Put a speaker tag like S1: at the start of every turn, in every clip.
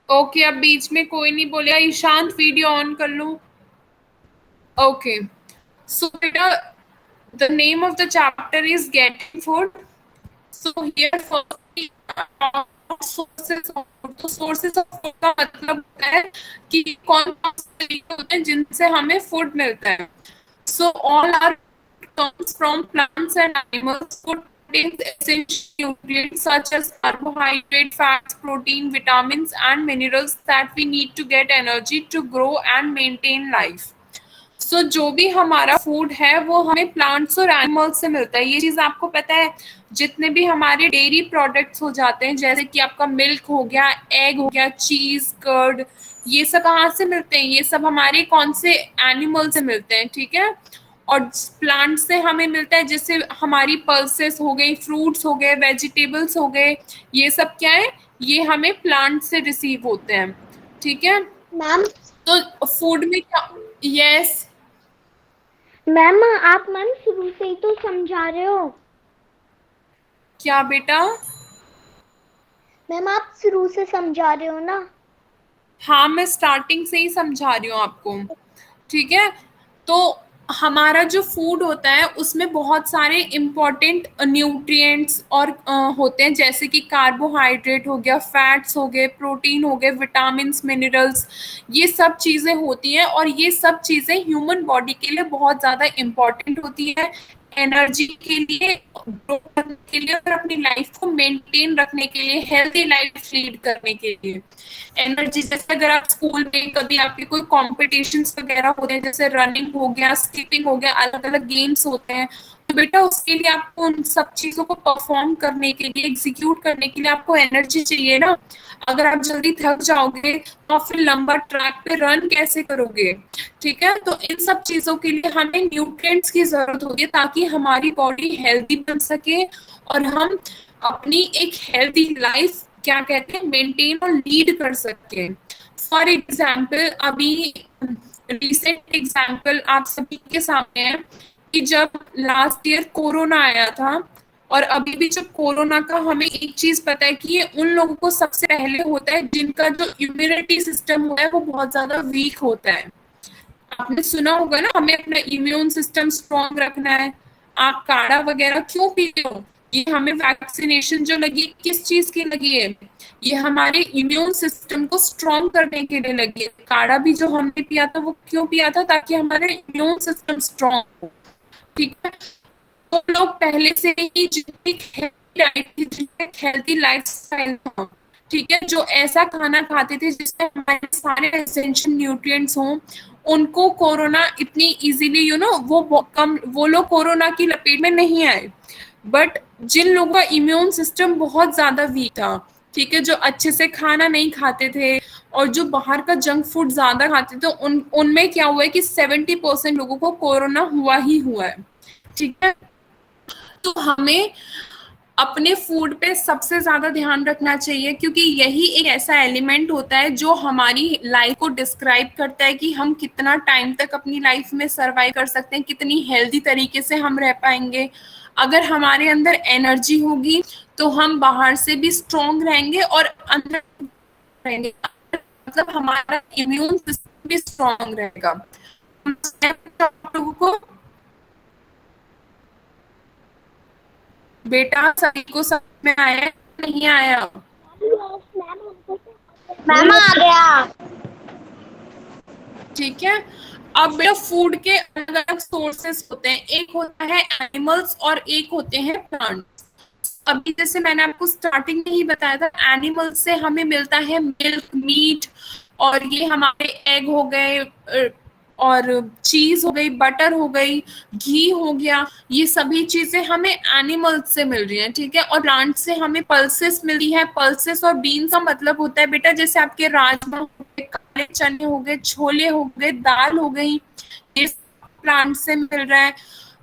S1: Okay, अब बीच में कोई नहीं बोलेगा। ईशांत वीडियो ऑन कर लो। ओके, सो बेटा, the name of the chapter is getting food. So here first sources of food. तो सोर्सेस ऑफ फूड का मतलब होता है कि कौन कौन से तरीके होते हैं जिनसे हमें फूड मिलता है। So all are comes from plants and animals. Food contains essential nutrients such as carbohydrate, fats, protein, vitamins, and minerals that we need to get energy to grow and maintain life. सो जो भी हमारा food है वो हमें plants और animals से मिलता है। ये चीज आपको पता है। जितने भी हमारे डेयरी प्रोडक्ट्स हो जाते हैं, जैसे कि आपका मिल्क हो गया, एग हो गया, चीज, कर्ड, ये सब कहाँ से मिलते हैं? ये सब हमारे कौन से एनिमल से मिलते हैं, ठीक है। और प्लांट से हमें मिलता है, जैसे हमारी पल्सेस हो गई, फ्रूट्स हो गए, वेजिटेबल्स हो गए, ये सब क्या है? ये हमें प्लांट से रिसीव होते हैं, ठीक है।
S2: मैम
S1: तो फूड में क्या? यस।
S2: मैम आप मैम शुरू से ही तो समझा रहे हो।
S1: क्या बेटा?
S2: मैम आप शुरू से समझा रहे हो ना।
S1: हाँ, मैं स्टार्टिंग से ही समझा रही हूँ आपको, ठीक है। तो हमारा जो फूड होता है उसमें बहुत सारे इंपॉर्टेंट न्यूट्रिएंट्स और होते हैं, जैसे कि कार्बोहाइड्रेट हो गया, फैट्स हो गए, प्रोटीन हो गए, विटामिन्स, मिनरल्स, ये सब चीज़ें होती हैं। और ये सब चीज़ें ह्यूमन बॉडी के लिए बहुत ज़्यादा इम्पॉर्टेंट होती है, एनर्जी के लिए, ग्रो करने के लिए, और अपनी लाइफ को मेंटेन रखने के लिए, हेल्दी लाइफ लीड करने के लिए। एनर्जी, जैसे अगर आप स्कूल में कभी आपके कोई कॉम्पिटिशन्स वगैरह होते हैं, जैसे रनिंग हो गया, स्कीपिंग हो गया, अलग अलग गेम्स होते हैं, तो बेटा उसके लिए आपको उन सब चीजों को परफॉर्म करने के लिए, एग्जीक्यूट करने के लिए आपको एनर्जी चाहिए ना। अगर आप जल्दी थक जाओगे तो आप फिर लंबा ट्रैक पे रन कैसे करोगे? ठीक है, तो इन सब चीजों के लिए हमें न्यूट्रिएंट्स की जरूरत होती है, ताकि हमारी बॉडी हेल्दी बन सके और हम अपनी एक हेल्दी लाइफ, क्या कहते हैं, मेंटेन और लीड कर सके। फॉर एग्जाम्पल, अभी रिसेंट एग्जाम्पल आप सभी के सामने है कि जब लास्ट ईयर कोरोना आया था, और अभी भी जब कोरोना का हमें एक चीज पता है कि ये उन लोगों को सबसे पहले होता है जिनका जो इम्यूनिटी सिस्टम होता है वो बहुत ज्यादा वीक होता है। आपने सुना होगा ना, हमें अपना इम्यून सिस्टम स्ट्रॉन्ग रखना है। आप काढ़ा वगैरह क्यों पीते हो? ये हमें वैक्सीनेशन जो लगी, किस चीज की लगी है? ये हमारे इम्यून सिस्टम को स्ट्रॉन्ग करने के लिए लगी है। काढ़ा भी जो हमने पिया था वो क्यों पिया था? ताकि हमारे इम्यून सिस्टम स्ट्रॉन्ग हो, ठीक है। तो लोग पहले से ही जितनी हेल्दी डाइट थी, जितने हेल्दी लाइफस्टाइल था, ठीक है, जो ऐसा खाना खाते थे जिसमें हमारे सारे एसेंशियल न्यूट्रिएंट्स हों, उनको कोरोना इतनी इजीली, वो लोग कोरोना की लपेट में नहीं आए। बट जिन लोगों का इम्यून सिस्टम बहुत ज्यादा वीक था, ठीक है, जो अच्छे से खाना नहीं खाते थे और जो बाहर का जंक फूड ज्यादा खाते थे, उनमें क्या हुआ है कि 70% लोगों को कोरोना हुआ ही हुआ है, ठीक है। तो हमें अपने फूड पे सबसे ज्यादा ध्यान रखना चाहिए, क्योंकि यही एक ऐसा एलिमेंट होता है जो हमारी लाइफ को डिस्क्राइब करता है कि हम कितना टाइम तक अपनी लाइफ में सरवाइव कर सकते हैं, कितनी हेल्दी तरीके से हम रह पाएंगे। अगर हमारे अंदर एनर्जी होगी तो हम बाहर से भी स्ट्रोंग रहेंगे और अंदर रहेंगे, मतलब हमारा इम्यून सिस्टम भी स्ट्रोंग रहेगा। लोगों को, बेटा सभी को समझ में आया नहीं आया?
S2: मैम आ गया।
S1: ठीक है। अब बेटा फूड के अलग अलग सोर्सेस होते हैं, एक होता है एनिमल्स और एक होते हैं प्लांट्स। अभी जैसे मैंने आपको स्टार्टिंग में ही बताया था, एनिमल्स से हमें मिलता है मिल्क, मीट, और ये हमारे एग हो गए, और चीज हो गई, बटर हो गई, घी हो गया, ये सभी चीजें हमें एनिमल्स से मिल रही हैं, ठीक है। और प्लांट से हमें पल्सेस मिली है। पल्सेस और बीन्स का मतलब होता है बेटा, जैसे आपके राजमा हो गए, काले चने हो गए, छोले हो गए, दाल हो गई, ये प्लांट से मिल रहा है।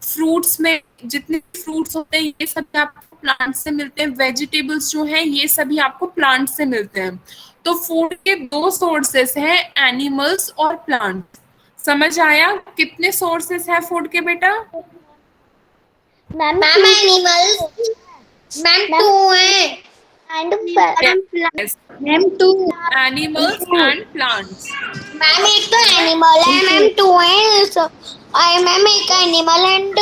S1: फ्रूट्स में जितने फ्रूट्स होते हैं ये सभी आपको प्लांट से मिलते हैं। वेजिटेबल्स जो हैं ये सभी आपको प्लांट से मिलते हैं। तो फूड के दो सोर्सेस हैं, एनिमल्स और प्लांट। समझ आया कितने सोर्सेस है फूड के बेटा?
S2: Ma'am
S3: ma'am
S2: two
S3: animals, ma'am
S2: ma'am
S3: two है।
S2: And plant.
S1: Yes,
S3: ma'am two.
S1: animals and plants.
S3: Ma'am एक तो एनिमल है मैम, टू है आई मैम, एक animal and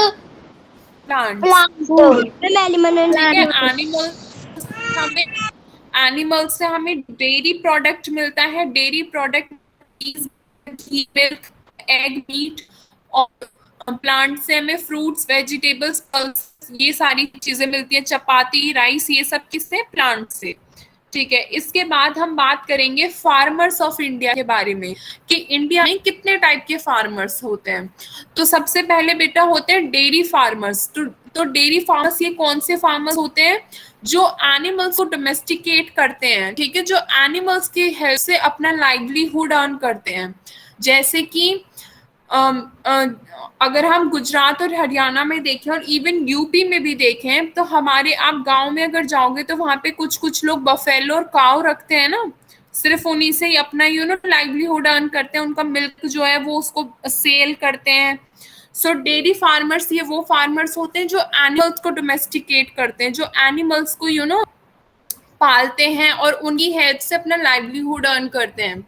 S1: Plants.
S3: Plant. Ma'am animal and
S1: ठीक है,
S3: प्लांट।
S1: हमें एनिमल से हमें डेयरी प्रोडक्ट मिलता है। डेयरी प्रोडक्ट घी, मिल्क, एग, मीट। और प्लांट से हमें फ्रूट्स, वेजिटेबल्स, पल्स, ये सारी चीजें मिलती है। चपाती, राइस, ये सब किससे? प्लांट से। ठीक है, इसके बाद हम बात करेंगे फार्मर्स ऑफ इंडिया के बारे में कि इंडिया में कितने टाइप के फार्मर्स होते हैं। तो सबसे पहले बेटा होते हैं डेयरी फार्मर्स। तो डेयरी फार्मर्स ये कौन से फार्मर्स होते हैं? जो एनिमल्स को डोमेस्टिकेट करते हैं, ठीक है, जो एनिमल्स की हेल्प से अपना लाइवलीहुड अर्न करते हैं। जैसे कि अगर हम गुजरात और हरियाणा में देखें और इवन यूपी में भी देखें, तो हमारे आप गांव में अगर जाओगे तो वहां पे कुछ कुछ लोग बफेलो और काव रखते हैं ना, सिर्फ उन्हीं से ही अपना लाइवलीहुड अर्न करते हैं। उनका मिल्क जो है वो उसको सेल करते हैं। सो डेयरी फार्मर्स ये वो फार्मर्स होते हैं जो एनिमल्स को डोमेस्टिकेट करते हैं, जो एनिमल्स को पालते हैं और उनकी हेल्प से अपना लाइवलीहुड अर्न करते हैं।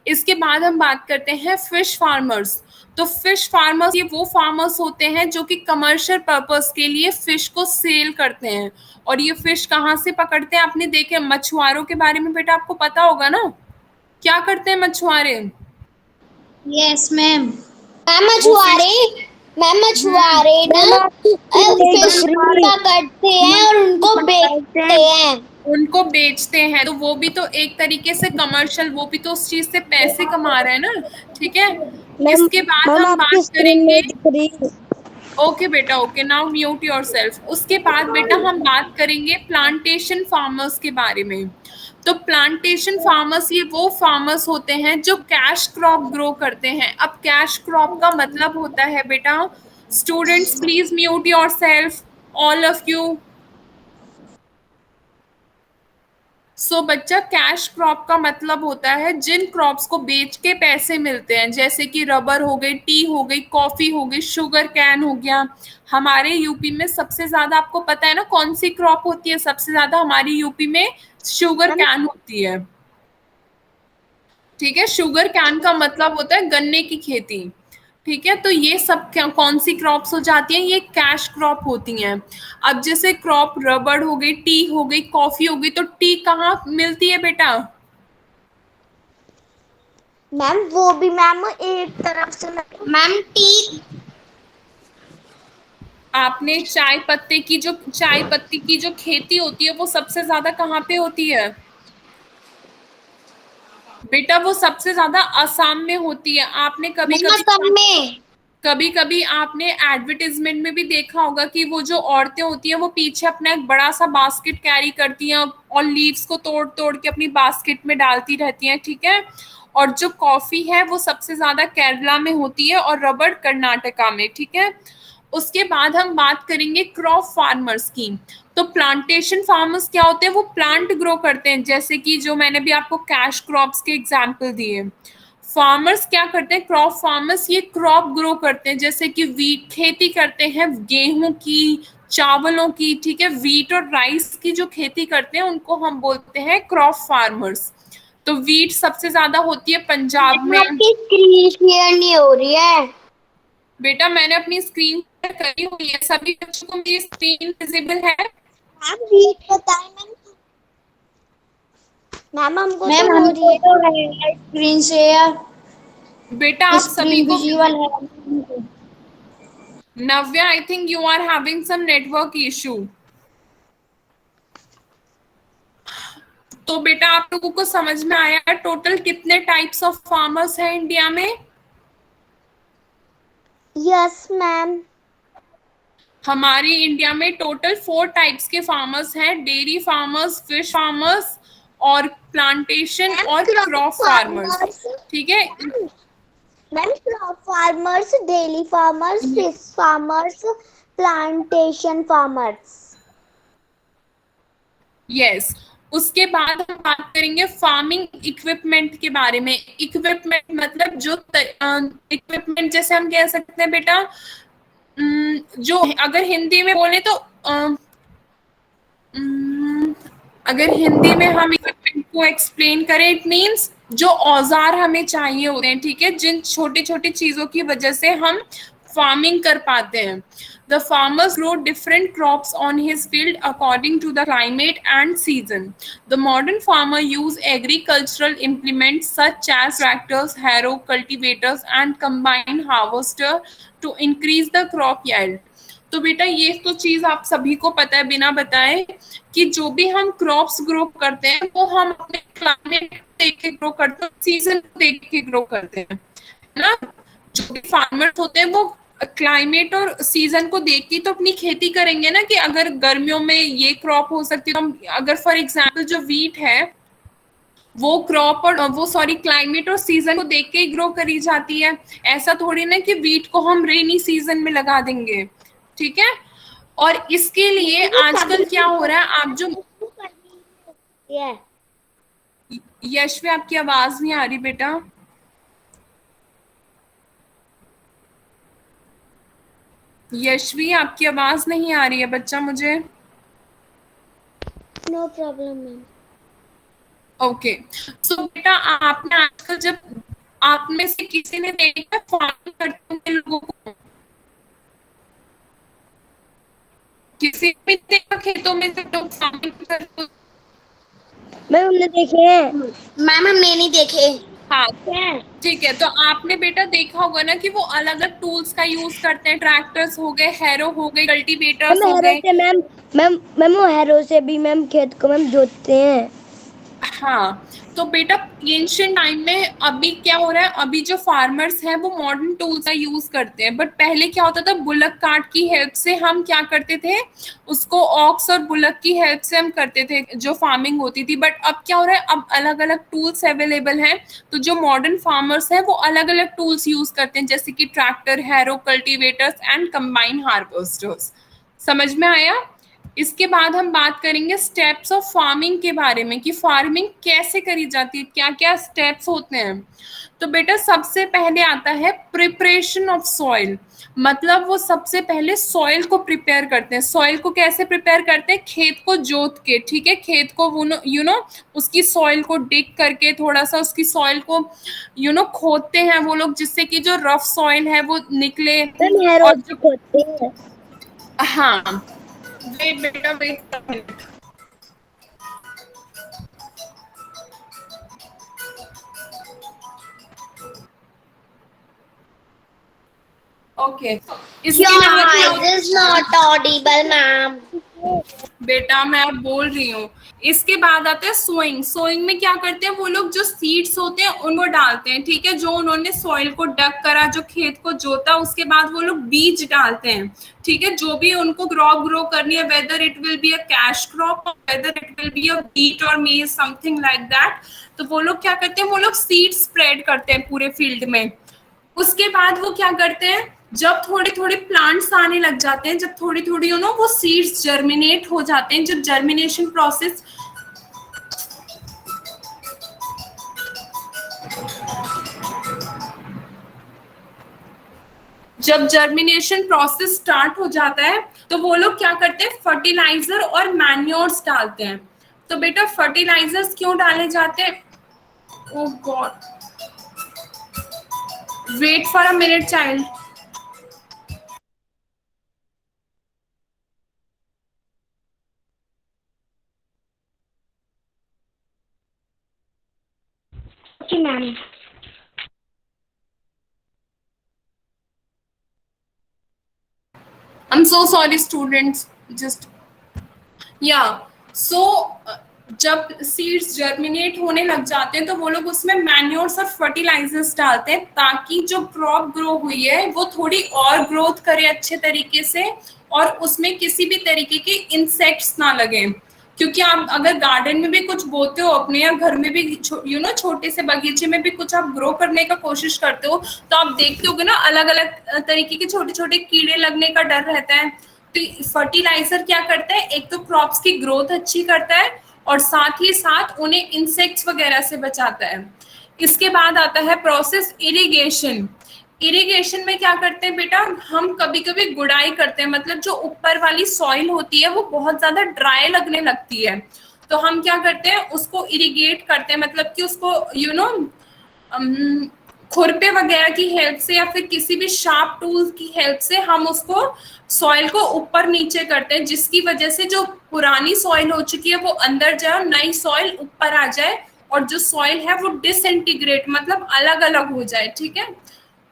S1: इसके बाद हम बात करते हैं फिश फार्मर्स। तो फिश फार्मर्स ये वो फार्मर्स होते हैं जो कि कमर्शियल पर्पस के लिए फिश को सेल करते हैं। और ये फिश कहाँ से पकड़ते हैं? आपने देखे मछुआरों के बारे में बेटा आपको पता होगा ना, क्या करते हैं मछुआरे?
S3: Yes ma'am. मैम
S1: वो फिश
S3: मछुआरे ना फिश पकड़ते हैं और उनको बेचते हैं।
S1: उनको बेचते हैं, तो वो भी तो एक तरीके से कमर्शियल, वो भी तो उस चीज से पैसे कमा रहे हैं ना। ठीक है, इसके बाद हम बात करेंगे। ओके बेटा, ओके, नाउ म्यूट योरसेल्फ। उसके बाद बेटा हम बात करेंगे प्लांटेशन फार्मर्स के बारे में। तो प्लांटेशन फार्मर्स ये वो फार्मर्स होते हैं जो कैश क्रॉप ग्रो करते हैं। अब कैश क्रॉप का मतलब होता है बेटा, students please mute yourself, all of you. So बच्चा, कैश क्रॉप का मतलब होता है जिन क्रॉप्स को बेच के पैसे मिलते हैं, जैसे कि रबर हो गई, टी हो गई, कॉफी हो गई, शुगर कैन हो गया। हमारे यूपी में सबसे ज्यादा आपको पता है ना कौन सी क्रॉप होती है? सबसे ज्यादा हमारी यूपी में शुगर कैन होती है। ठीक है, शुगर कैन का मतलब होता है गन्ने की खेती। ठीक है, तो ये सब कौन सी क्रॉप्स हो जाती हैं? ये कैश क्रॉप होती हैं। अब जैसे क्रॉप रबड़ हो गई, टी हो गई, कॉफी हो गई, तो टी कहाँ मिलती है बेटा?
S2: मैम वो भी मैम एक तरफ से
S3: मैम टी।
S1: आपने चाय पत्ती की जो खेती होती है वो सबसे ज्यादा कहाँ पे होती है बेटा? वो सबसे ज्यादा असम में होती है। आपने कभी
S3: मैम
S1: कभी
S3: असम में।
S1: कभी कभी आपने एडवर्टीजमेंट में भी देखा होगा कि वो जो औरतें होती हैं वो पीछे अपना एक बड़ा सा बास्केट कैरी करती हैं और लीव्स को तोड़ तोड़ के अपनी बास्केट में डालती रहती हैं। ठीक है, और जो कॉफी है वो सबसे ज्यादा केरला में होती है और रबड़ कर्नाटका में। ठीक है, उसके बाद हम बात करेंगे क्रॉप फार्मर्स की। तो प्लांटेशन फार्मर्स क्या होते हैं? वो प्लांट ग्रो करते हैं, जैसे कि जो मैंने भी आपको कैश क्रॉप्स के एग्जाम्पल दिए। फार्मर्स क्या करते हैं? क्रॉप फार्मर्स ये क्रॉप ग्रो करते हैं, जैसे कि वीट खेती करते हैं, गेहूं की, चावलों की। ठीक है, वीट और राइस की जो खेती करते हैं उनको हम बोलते हैं क्रॉप फार्मर्स। तो वीट सबसे ज्यादा होती है पंजाब में।
S3: आपकी स्क्रीन शेयर नहीं हो रही है।
S1: बेटा मैंने अपनी स्क्रीन करी हुई है, सभी बच्चों को मेरी स्क्रीन विजिबल है?
S3: आप रीड बताएं मैम।
S2: मैम हमको
S3: मैम
S2: तो हो
S3: हमको
S2: रही
S3: तो है स्क्रीन शेयर।
S1: बेटा आप सभी
S3: स्क्रीन
S1: को
S3: विजुअल है।
S1: Navya, I think you are having some network issue. तो बेटा आप लोगों को समझ में आया टोटल कितने टाइप्स ऑफ फार्मर्स हैं इंडिया में?
S2: Yes ma'am.
S1: हमारी इंडिया में टोटल 4 टाइप्स के फार्मर्स हैं, डेयरी फार्मर्स, फिश फार्मर्स और प्लांटेशन और क्रॉप फार्मर्स। ठीक है,
S2: ma'am crop farmers, daily farmers, fish farmers, plantation farmers.
S1: Yes. उसके बाद हम बात करेंगे फार्मिंग इक्विपमेंट के बारे में। इक्विपमेंट मतलब जो इक्विपमेंट जैसे हम कह सकते हैं बेटा, जो अगर हिंदी में बोले तो अगर हिंदी में हम इक्विपमेंट को एक्सप्लेन करें, इट मीन्स जो औजार हमें चाहिए होते हैं, ठीक है, जिन छोटी छोटी चीजों की वजह से हम फार्मिंग कर पाते हैं. The farmers grow different crops on his field according to the climate and season. The modern farmer use agricultural implements such as tractors, harrow, cultivators, and combine harvester to increase the crop yield. तो बेटा ये तो चीज आप सभी को पता है बिना बताए कि जो भी हम क्रॉप्स ग्रो करते हैं वो हम अपने क्लाइमेट देख के ग्रो करते हैं, सीजन देख के ग्रो करते हैं ना. जो भी फार्मर्स होते हैं वो क्लाइमेट और सीजन को देख के तो अपनी खेती करेंगे ना, कि अगर गर्मियों में ये क्रॉप हो सकती है तो हम, अगर फॉर एग्जांपल जो वीट है वो क्रॉप और वो सॉरी क्लाइमेट और सीजन को देख के ही ग्रो करी जाती है. ऐसा थोड़ी ना कि वीट को हम रेनी सीजन में लगा देंगे, ठीक है. और इसके लिए आजकल क्या हो रहा है, आप जो यशवी आपकी आवाज नहीं आ रही बेटा. यशवी आपकी आवाज नहीं आ रही है बच्चा मुझे.
S2: No problem ma'am.
S1: Okay so बेटा आपने आजकल जब आप में से किसी ने देखा फार्मिंग करते हुए लोगों को, किसी भी देखा खेतों में से लोग फार्मिंग करते हुए?
S2: मैम हमने देखे हैं.
S3: मैम हमने नहीं देखे.
S1: हाँ ठीक है. तो आपने बेटा देखा होगा ना कि वो अलग अलग टूल्स का यूज करते हैं. ट्रैक्टर्स हो गए, हैरो हो गए, कल्टीवेटर्स हो गए.
S2: मैम मैम मैम वो हैरो से भी मैम खेत को मैम जोतते हैं.
S1: हाँ तो बेटा एंशिएंट टाइम में अभी क्या हो रहा है, अभी जो फार्मर्स हैं वो मॉडर्न टूल्स का यूज करते हैं, बट पहले क्या होता था, बुलक कार्ट की हेल्प से हम क्या करते थे, उसको ऑक्स और बुलक की हेल्प से हम करते थे जो फार्मिंग होती थी. बट अब क्या हो रहा है, अब अलग अलग टूल्स अवेलेबल हैं, तो जो मॉडर्न फार्मर्स हैं वो अलग अलग टूल्स यूज करते हैं, जैसे कि tractor, harrow, cultivators and combine harvesters. समझ में आया. इसके बाद हम बात करेंगे स्टेप्स ऑफ फार्मिंग के बारे में, कि फार्मिंग कैसे करी जाती है, क्या क्या स्टेप्स होते हैं. तो बेटा सबसे पहले आता है प्रिपरेशन ऑफ सॉइल. मतलब वो सबसे पहले सॉइल को प्रिपेयर करते हैं. सॉइल को कैसे प्रिपेयर करते हैं, खेत को जोत के, ठीक है, खेत को वो उसकी सॉइल को डिग करके थोड़ा सा उसकी सॉइल को खोदते हैं वो लोग, जिससे कि जो रफ सॉइल है वो निकले. और जो
S2: खोदते हैं.
S1: हाँ वेट बेटा वेट. ओके इसके बाद
S3: Your voice is not audible, ma'am.
S1: बेटा मैं अब बोल रही हूँ. इसके बाद आता है सोइंग. सोइंग में क्या करते हैं वो लोग, जो सीड्स होते हैं उनको डालते हैं, ठीक है, जो उन्होंने सॉइल को डग करा, जो खेत को जोता, उसके बाद वो लोग बीज डालते हैं, ठीक है, जो भी उनको क्रॉप ग्रो करनी है, whether it will be a cash crop और whether it will be a wheat और मेज समथिंग लाइक दैट. तो वो लोग क्या करते हैं, वो लोग सीड स्प्रेड करते हैं पूरे फील्ड में. उसके बाद वो क्या करते हैं, जब थोड़े थोड़े प्लांट्स आने लग जाते हैं, जब थोड़ी थोड़ी वो सीड्स जर्मिनेट हो जाते हैं, जब जर्मिनेशन प्रोसेस स्टार्ट हो जाता है, तो वो लोग क्या करते हैं, फर्टिलाइजर और मैन्योर्स डालते हैं. तो बेटा फर्टिलाइजर्स क्यों डाले जाते हैं, oh god wait for a minute child.
S2: जी ma'am.
S1: I'm so sorry students, just so जब सीड्स जर्मिनेट होने लग जाते हैं तो वो लोग उसमें मैन्योर्स और फर्टिलाइजर्स डालते हैं, ताकि जो क्रॉप ग्रो हुई है वो थोड़ी और ग्रोथ करे अच्छे तरीके से, और उसमें किसी भी तरीके के इंसेक्ट्स ना लगे. क्योंकि आप अगर गार्डन में भी कुछ बोते हो अपने, या घर में भी छोटे से बगीचे में भी कुछ आप ग्रो करने का कोशिश करते हो, तो आप देखते होगे ना अलग अलग तरीके के छोटे छोटे कीड़े लगने का डर रहता है. तो फर्टिलाइजर क्या करता है, एक तो क्रॉप्स की ग्रोथ अच्छी करता है और साथ ही साथ उन्हें इंसेक्ट्स वगैरह से बचाता है. इसके बाद आता है प्रोसेस इरिगेशन. इरिगेशन में क्या करते हैं बेटा, हम कभी कभी गुड़ाई करते हैं, मतलब जो ऊपर वाली सॉइल होती है वो बहुत ज्यादा ड्राई लगने लगती है, तो हम क्या करते हैं, उसको इरिगेट करते हैं, मतलब कि उसको खुरपे वगैरह की हेल्प से या फिर किसी भी शार्प टूल की हेल्प से हम उसको सॉइल को ऊपर नीचे करते हैं, जिसकी वजह से जो पुरानी सॉइल हो चुकी है वो अंदर जाए और नई सॉइल ऊपर आ जाए, और जो सॉइल है वो डिसइंटीग्रेट मतलब अलग अलग हो जाए। ठीक है,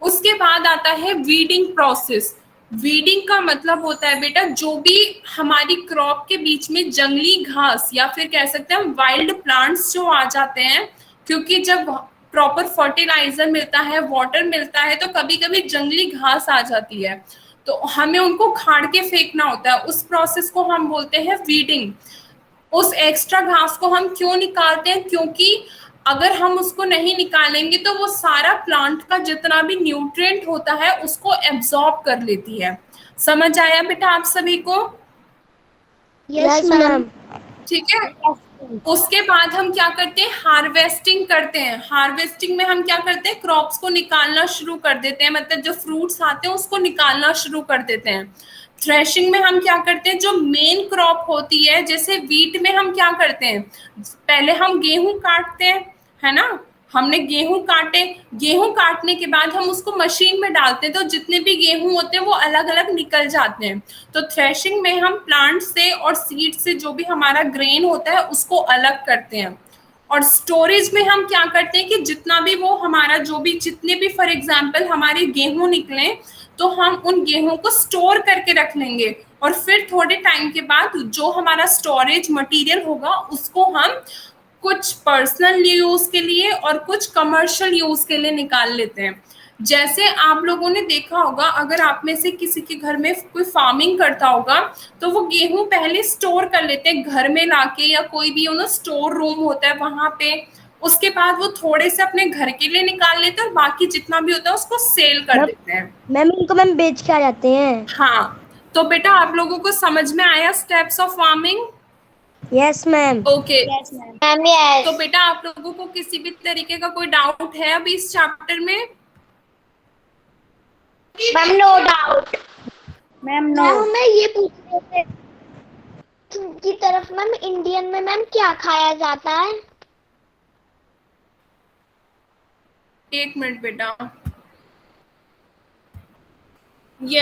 S1: उसके बाद आता है वीडिंग प्रोसेस। वीडिंग का मतलब होता है बेटा, जो भी हमारी क्रॉप के बीच में जंगली घास या फिर कह सकते हैं हम वाइल्ड प्लांट्स जो आ जाते हैं, क्योंकि जब प्रॉपर फर्टिलाइजर मिलता है, वाटर मिलता है, तो कभी कभी जंगली घास आ जाती है, तो हमें उनको खाड़ के फेंकना होता है। उस प्रोसेस को हम बोलते हैं वीडिंग। उस एक्स्ट्रा घास को हम क्यों निकालते हैं, क्योंकि अगर हम उसको नहीं निकालेंगे तो वो सारा प्लांट का जितना भी न्यूट्रिएंट होता है उसको एब्जॉर्ब कर लेती है। समझ आया बेटा आप सभी को?
S2: Yes ma'am.
S1: ठीक है, उसके बाद हम क्या करते हैं, हार्वेस्टिंग करते हैं। हार्वेस्टिंग में हम क्या करते हैं, क्रॉप्स को निकालना शुरू कर देते हैं, मतलब जो फ्रूट्स आते हैं उसको निकालना शुरू कर देते हैं। थ्रेशिंग में हम क्या करते हैं, जो मेन क्रॉप होती है, जैसे वीट में हम क्या करते हैं, पहले हम गेहूं काटते हैं, है ना, हमने गेहूं काटे, गेहूं काटने के बाद हम उसको मशीन में डालते हैं, तो जितने भी गेहूं होते हैं वो अलग अलग निकल जाते हैं। तो थ्रेशिंग में हम प्लांट से और सीड से जो भी हमारा ग्रेन होता है उसको अलग करते हैं। और स्टोरेज में हम क्या करते हैं कि जितना भी वो हमारा जो भी जितने भी फॉर एग्जांपल हमारे गेहूं निकले, तो हम उन गेहूं को स्टोर करके रख लेंगे, और फिर थोड़े टाइम के बाद जो हमारा स्टोरेज मटेरियल होगा उसको हम कुछ पर्सनल यूज के लिए और कुछ कमर्शियल यूज के लिए निकाल लेते हैं। जैसे आप लोगों ने देखा होगा, अगर आप में से किसी के घर में कोई फार्मिंग करता होगा, तो वो गेहूं पहले स्टोर कर लेते हैं घर में लाके, या कोई भी स्टोर रूम होता है वहां पे। उसके बाद वो थोड़े से अपने घर के लिए निकाल लेते हैं और बाकी जितना भी होता है उसको सेल कर देते हैं।
S2: मैम इनको मैम बेच के आ जाते हैं।
S1: हाँ, तो बेटा आप लोगों को समझ में आया steps of farming?
S2: Yes ma'am.
S1: Okay.
S3: Ma'am
S1: तो
S3: यस।
S1: बेटा आप लोगों को किसी भी तरीके का कोई डाउट है अभी इस चैप्टर में?
S3: Ma'am no doubt.
S2: मैम मैं ये पूछ रहे थे की तरफ मैम, इंडियन में मैम क्या खाया जाता है?
S1: एक मिनट बेटा, ये